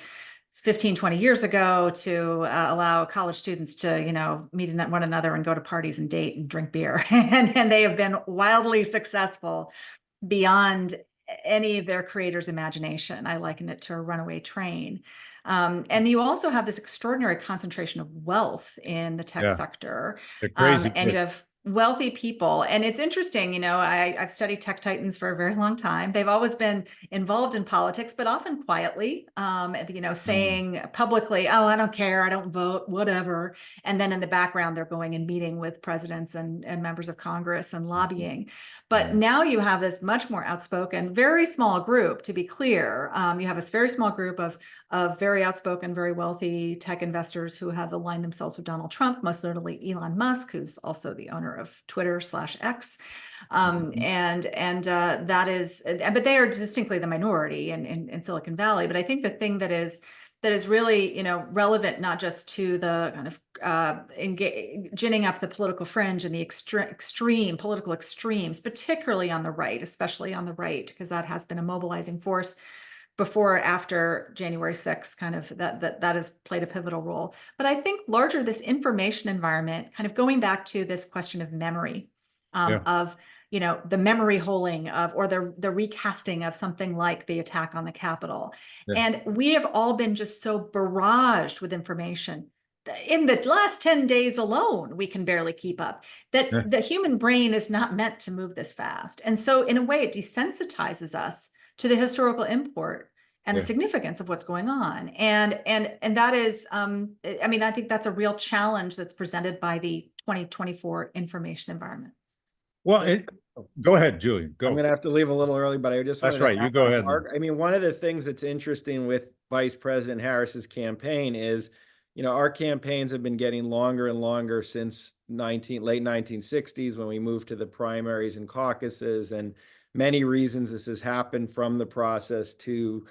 F: 15, 20 years ago to allow college students to, meet one another and go to parties and date and drink beer. and they have been wildly successful beyond any of their creators' imagination. I liken it to a runaway train. And you also have this extraordinary concentration of wealth in the tech sector.
B: Crazy.
F: And you have wealthy people. And it's interesting, I've studied tech titans for a very long time. They've always been involved in politics, but often quietly, saying publicly, oh, I don't care, I don't vote, whatever. And then in the background, they're going and meeting with presidents and members of Congress and lobbying. But now you have this much more outspoken, very small group, to be clear. You have this very small group of very outspoken, very wealthy tech investors who have aligned themselves with Donald Trump, most notably Elon Musk, who's also the owner of Twitter/X. That is, but they are distinctly the minority in Silicon Valley. But I think the thing that is really, relevant, not just to the kind of ginning up the political fringe and the extreme political extremes, particularly on the right, especially on the right, because that has been a mobilizing force before or after January 6th, kind of that has played a pivotal role. But I think larger, this information environment, kind of going back to this question of memory, of the memory holing of, or the recasting of something like the attack on the Capitol. And we have all been just so barraged with information. In the last 10 days alone, we can barely keep up. That the human brain is not meant to move this fast. And so in a way, it desensitizes us to the historical import and the significance of what's going on. And that is, I think that's a real challenge that's presented by the 2024 information environment.
B: Well, go ahead, Julian. Go.
C: I'm going to have to leave a little early, but I just
B: That's
C: wanted to
B: right. You go ahead.
C: I mean, one of the things that's interesting with Vice President Harris's campaign is, our campaigns have been getting longer and longer since late 1960s, when we moved to the primaries and caucuses, and many reasons this has happened, from the process to,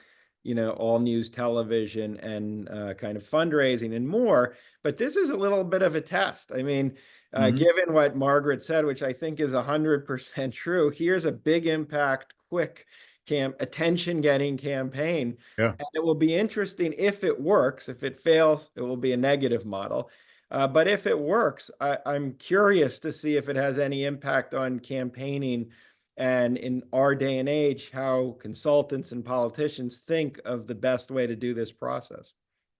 C: all news television and kind of fundraising and more. But this is a little bit of a test. I mean, given what Margaret said, which I think is 100% true, here's a big impact, quick attention-getting campaign. And it will be interesting if it works. If it fails, it will be a negative model. But if it works, I'm curious to see if it has any impact on campaigning, and in our day and age, how consultants and politicians think of the best way to do this process.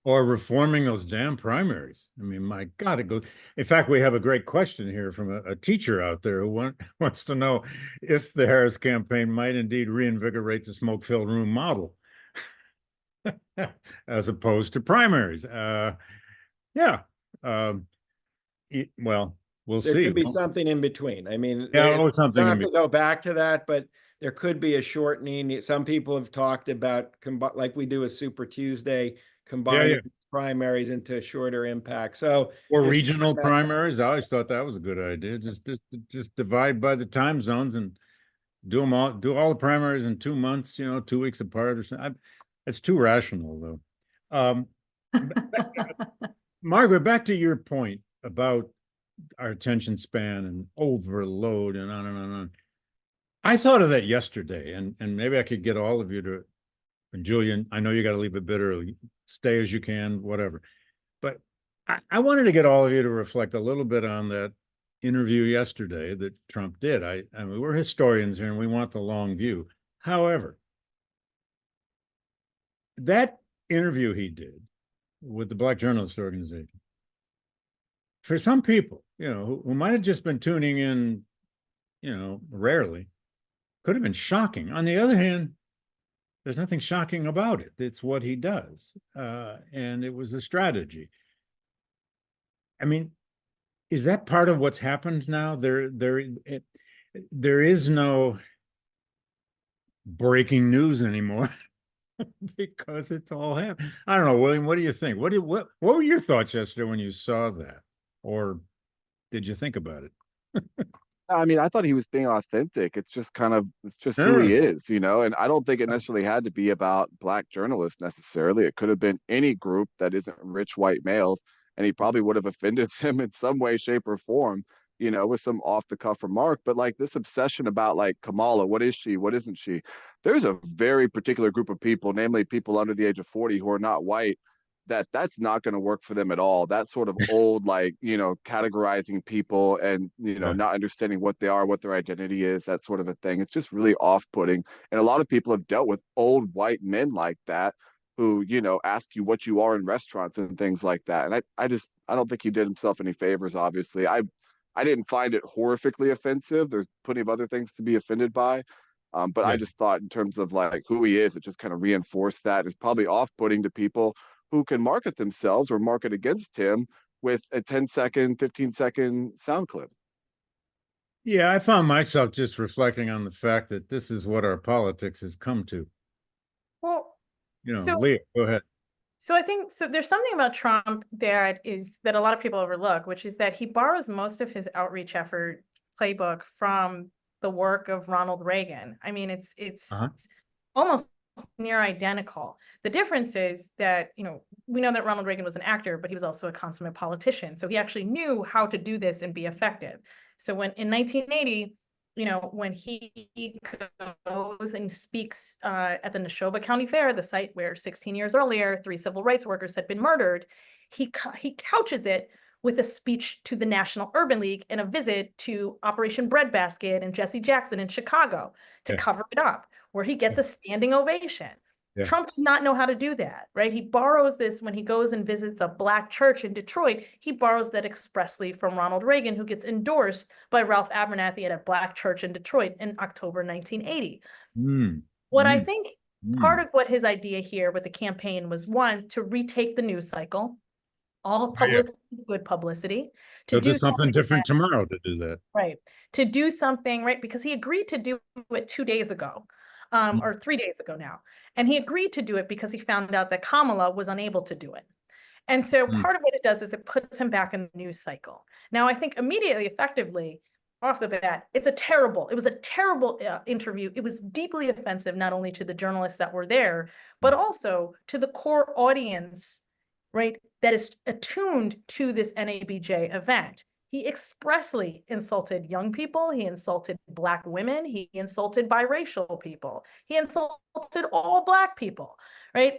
B: Or reforming those damn primaries. I mean, my God, it goes. In fact, we have a great question here from a teacher out there who wants to know if the Harris campaign might indeed reinvigorate the smoke-filled room model as opposed to primaries. Well, we'll see.
C: There could be something in between. I mean,
B: something
C: don't have to go back to that, but there could be a shortening. Some people have talked about like we do a Super Tuesday, combining primaries into a shorter impact. So
B: or regional primaries. I always thought that was a good idea. Just divide by the time zones and do all the primaries in 2 months, 2 weeks apart or something. It's too rational though. Margaret, back to your point about our attention span and overload and on and on and on. I thought of that yesterday, and maybe I could get all of you to, and Julian, I know you got to leave a bit early, stay as you can, whatever. But I wanted to get all of you to reflect a little bit on that interview yesterday that Trump did. I mean, we're historians here and we want the long view. However, that interview he did with the Black Journalists Organization, for some people, who might have just been tuning in, rarely, could have been shocking. On the other hand, there's nothing shocking about it. It's what he does. And it was a strategy. I mean, is that part of what's happened now? There is no breaking news anymore because it's all happened. I don't know, William, what do you think? What were your thoughts yesterday when you saw that? Or did you think about it?
D: I mean, I thought he was being authentic. It's just who he is, and I don't think it necessarily had to be about Black journalists necessarily. It could have been any group that isn't rich white males, and he probably would have offended them in some way, shape, or form, with some off the cuff remark. But like this obsession about like Kamala, what is she? What isn't she? There's a very particular group of people, namely people under the age of 40 who are not white, that's not going to work for them at all. That sort of old, like, categorizing people and, not understanding what they are, what their identity is, that sort of a thing. It's just really off-putting. And a lot of people have dealt with old white men like that who, ask you what you are in restaurants and things like that. And I don't think he did himself any favors, obviously. I didn't find it horrifically offensive. There's plenty of other things to be offended by. But I just thought in terms of like who he is, it just kind of reinforced that. It's probably off-putting to people who can market themselves or market against him with a 10-second, 15-second sound clip.
B: Yeah, I found myself just reflecting on the fact that this is what our politics has come to.
E: Well,
B: Leah, go ahead.
E: So I think there's something about Trump that a lot of people overlook, which is that he borrows most of his outreach effort playbook from the work of Ronald Reagan. I mean, it's almost near identical. The difference is that, we know that Ronald Reagan was an actor, but he was also a consummate politician. So he actually knew how to do this and be effective. So when in 1980, when he goes and speaks at the Neshoba County Fair, the site where 16 years earlier, 3 civil rights workers had been murdered, he couches it with a speech to the National Urban League and a visit to Operation Breadbasket and Jesse Jackson in Chicago to cover it up, where he gets a standing ovation. Yeah. Trump does not know how to do that, right? He borrows this when he goes and visits a Black church in Detroit. He borrows that expressly from Ronald Reagan, who gets endorsed by Ralph Abernathy at a Black church in Detroit in October 1980. I think part of what his idea here with the campaign was, one, to retake the news cycle. All publicity, good publicity.
B: To do something different tomorrow to do that.
E: Right. To do something, right? Because he agreed to do it 2 days ago, or 3 days ago now. And he agreed to do it because he found out that Kamala was unable to do it. And so part of what it does is it puts him back in the news cycle. Now, I think immediately, effectively, off the bat, it was a terrible interview. It was deeply offensive, not only to the journalists that were there, but also to the core audience, right, that is attuned to this NABJ event. He expressly insulted young people. He insulted Black women. He insulted biracial people. He insulted all Black people, right?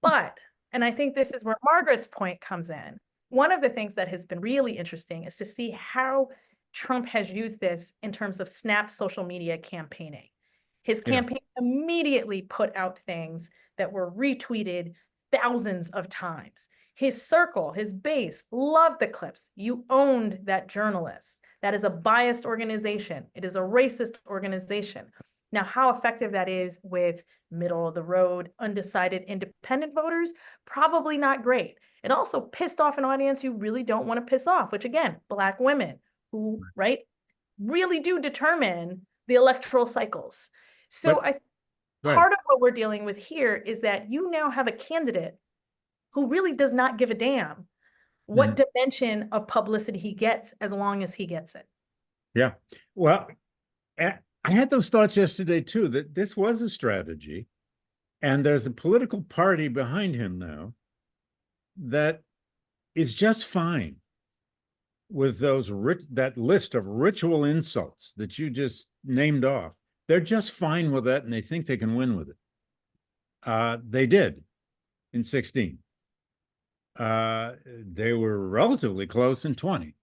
E: But, and I think this is where Margaret's point comes in, one of the things that has been really interesting is to see how Trump has used this in terms of snap social media campaigning. His campaign immediately put out things that were retweeted thousands of times. His circle, his base, loved the clips. You owned that journalist. That is a biased organization. It is a racist organization. Now, how effective that is with middle of the road, undecided independent voters, probably not great. It also pissed off an audience you really don't want to piss off, which again, Black women who, right, really do determine the electoral cycles. So
B: But- Go ahead.
E: part of what we're dealing with here is that you now have a candidate who really does not give a damn what dimension of publicity he gets as long as he gets it.
B: Yeah. Well, I had those thoughts yesterday too, that this was a strategy, and there's a political party behind him now that is just fine with that list of ritual insults that you just named off. They're just fine with that, and they think they can win with it. They did in 16. They were relatively close in 20.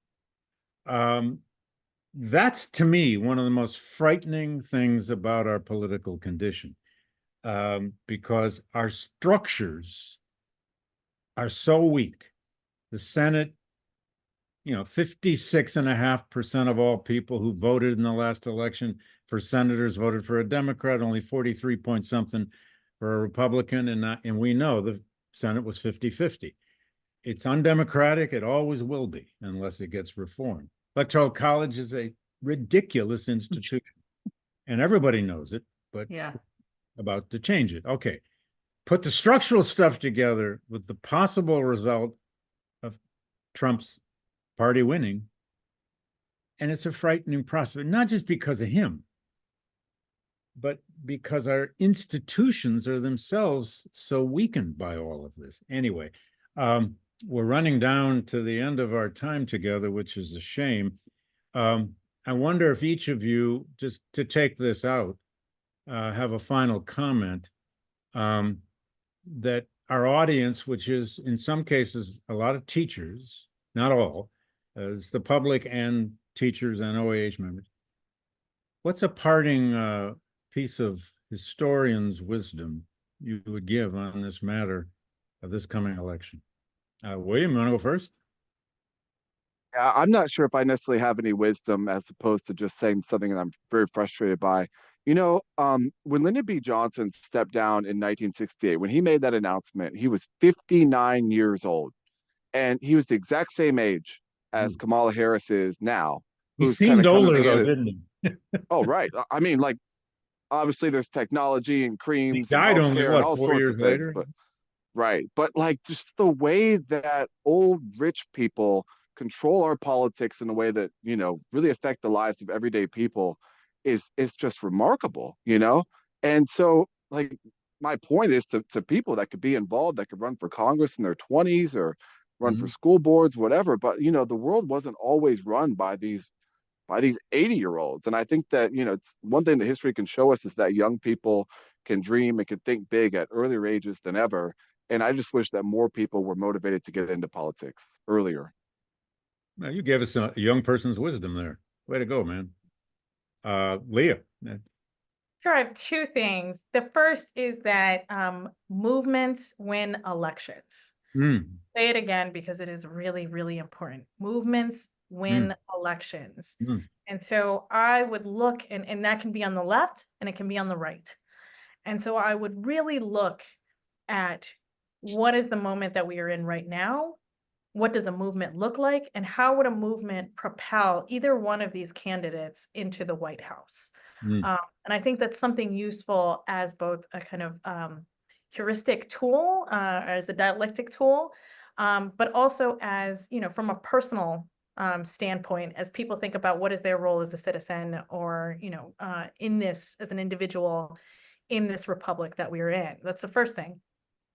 B: That's, to me, one of the most frightening things about our political condition, because our structures are so weak. The Senate, 56.5% of all people who voted in the last election for senators voted for a Democrat, only 43 point something for a Republican, and we know the Senate was 50-50. It's undemocratic. It always will be unless it gets reformed. Electoral college is a ridiculous institution, and everybody knows it, but
F: Yeah.
B: about to change it. Okay. Put the structural stuff together with the possible result of Trump's party winning, and it's a frightening prospect, not just because of him, but because our institutions are themselves so weakened by all of this. Anyway, we're running down to the end of our time together, which is a shame. I wonder if each of you, just to take this out, have a final comment, that our audience, which is in some cases a lot of teachers, not all, it's the public and teachers and OAH members. What's a parting piece of historian's wisdom you would give on this matter of this coming election? William, you want to go first?
D: Yeah, I'm not sure if I necessarily have any wisdom as opposed to just saying something that I'm very frustrated by. When Lyndon B. Johnson stepped down in 1968, when he made that announcement, he was 59 years old, and he was the exact same age as Kamala Harris is now.
B: He
D: who's
B: seemed
D: kinda coming
B: older though,
D: in.
B: didn't he?
D: Oh, right. I mean, like, obviously there's technology and
B: He
D: creams and
B: died only,
D: healthcare and
B: what,
D: all
B: 4
D: sorts
B: years
D: of things,
B: later?
D: but right. But like just the way that old rich people control our politics in a way that, really affect the lives of everyday people is just remarkable. And so like my point is to people that could be involved, that could run for Congress in their 20s or run for school boards, whatever. But the world wasn't always run by these 80-year-olds. And I think that, it's one thing that history can show us is that young people can dream and can think big at earlier ages than ever. And I just wish that more people were motivated to get into politics earlier.
B: Now, you gave us a young person's wisdom there. Way to go, man. Leah.
E: Sure, I have two things. The first is that movements win elections. Say it again because it is really, really important. Movements win elections. And so I would look, and that can be on the left and it can be on the right. And so I would really look at what is the moment that we are in right now? What does a movement look like? And how would a movement propel either one of these candidates into the White House? And I think that's something useful as both a kind of heuristic tool, as a dialectic tool, but also as, from a personal standpoint, as people think about what is their role as a citizen or, in this, as an individual in this republic that we are in. That's the first thing.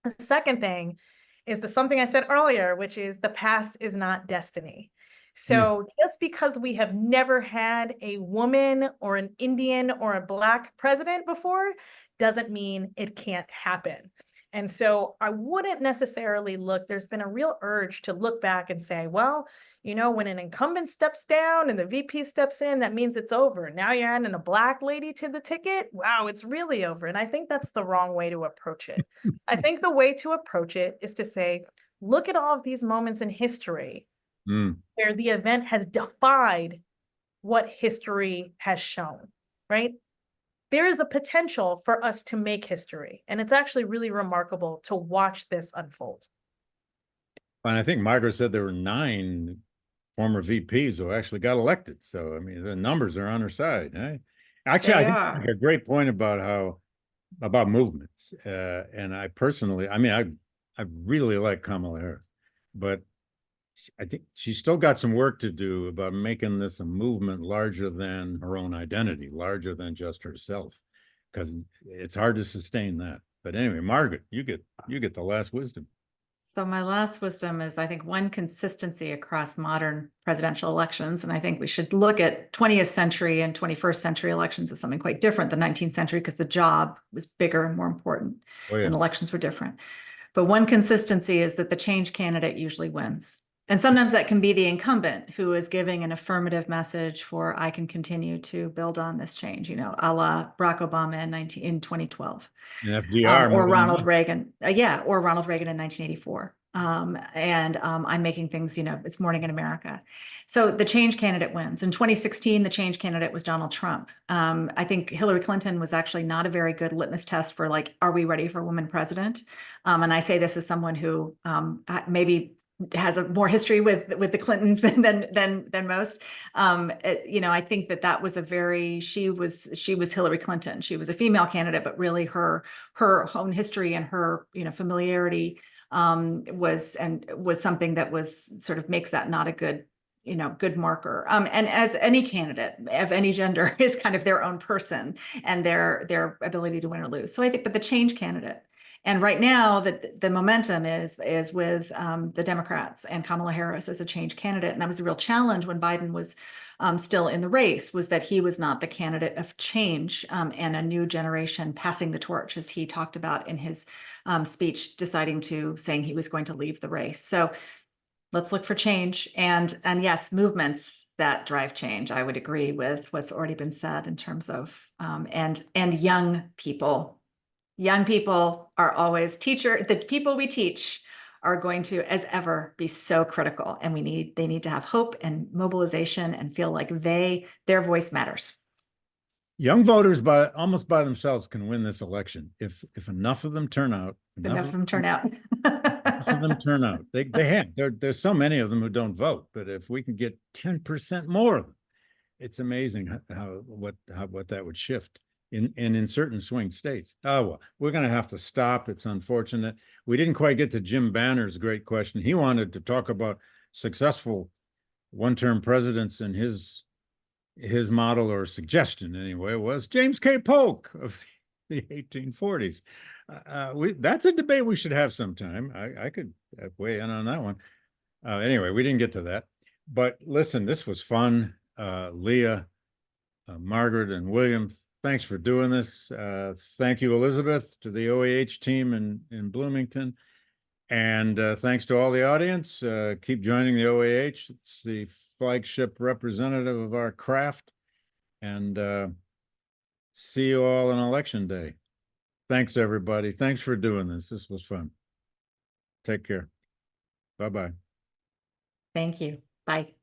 E: The second thing is something I said earlier, which is the past is not destiny. So just because we have never had a woman or an Indian or a Black president before doesn't mean it can't happen. And so I wouldn't necessarily there's been a real urge to look back and say, well, when an incumbent steps down and the VP steps in, that means it's over. Now you're adding a Black lady to the ticket. Wow, it's really over. And I think that's the wrong way to approach it. I think the way to approach it is to say, look at all of these moments in history where the event has defied what history has shown, right? There is a potential for us to make history. And it's actually really remarkable to watch this unfold.
B: And I think Margaret said there were 9 former VPs who actually got elected. So, I mean, the numbers are on her side. Eh? Actually,
F: They
B: I think you
F: are.
B: make a great point about about movements. And I personally, I mean, I really like Kamala Harris, but I think she's still got some work to do about making this a movement larger than her own identity, larger than just herself, because it's hard to sustain that. But anyway, Margaret, you get the last wisdom.
F: So my last wisdom is, I think, one, consistency across modern presidential elections. And I think we should look at 20th century and 21st century elections as something quite different than 19th century, because the job was bigger and more important,
B: Oh, yeah.
F: and elections were different. But one consistency is that the change candidate usually wins. And sometimes that can be the incumbent who is giving an affirmative message for, I can continue to build on this change, a la Barack Obama in 2012.
B: And FDR
F: Or
B: moving
F: Ronald
B: on.
F: Reagan. Or Ronald Reagan in 1984. I'm making things, it's morning in America. So the change candidate wins. In 2016, the change candidate was Donald Trump. I think Hillary Clinton was actually not a very good litmus test for, like, are we ready for a woman president? And I say this as someone who maybe has a more history with the Clintons than most. I think that was she was Hillary Clinton. She was a female candidate, but really her own history and her familiarity was something that was sort of makes that not a good marker. And as any candidate of any gender is kind of their own person and their ability to win or lose. So I think, but the change candidate. And right now, the momentum is with the Democrats and Kamala Harris as a change candidate. And that was a real challenge when Biden was still in the race, was that he was not the candidate of change and a new generation passing the torch, as he talked about in his speech, saying he was going to leave the race. So let's look for change, and yes, movements that drive change. I would agree with what's already been said in terms of and young people. Young people are always the people we teach are going to, as ever, be so critical, and they need to have hope and mobilization and feel like their voice matters.
B: Young voters almost by themselves can win this election if enough of them turn out.
F: Enough of them turn out.
B: Enough of them turn out. They have. There's so many of them who don't vote, but if we can get 10% more of them, it's amazing what that would shift in certain swing states. Oh, well, we're going to have to stop. It's unfortunate. We didn't quite get to Jim Banner's great question. He wanted to talk about successful one-term presidents, and his model, or suggestion anyway, was James K. Polk of the 1840s. That's a debate we should have sometime. I could weigh in on that one. Anyway, we didn't get to that. But listen, this was fun. Leah, Margaret, and William, thanks for doing this. Thank you, Elizabeth, to the OAH team in Bloomington. And thanks to all the audience. Keep joining the OAH. It's the flagship representative of our craft. And see you all on Election Day. Thanks, everybody. Thanks for doing this. This was fun. Take care. Bye-bye.
F: Thank you. Bye.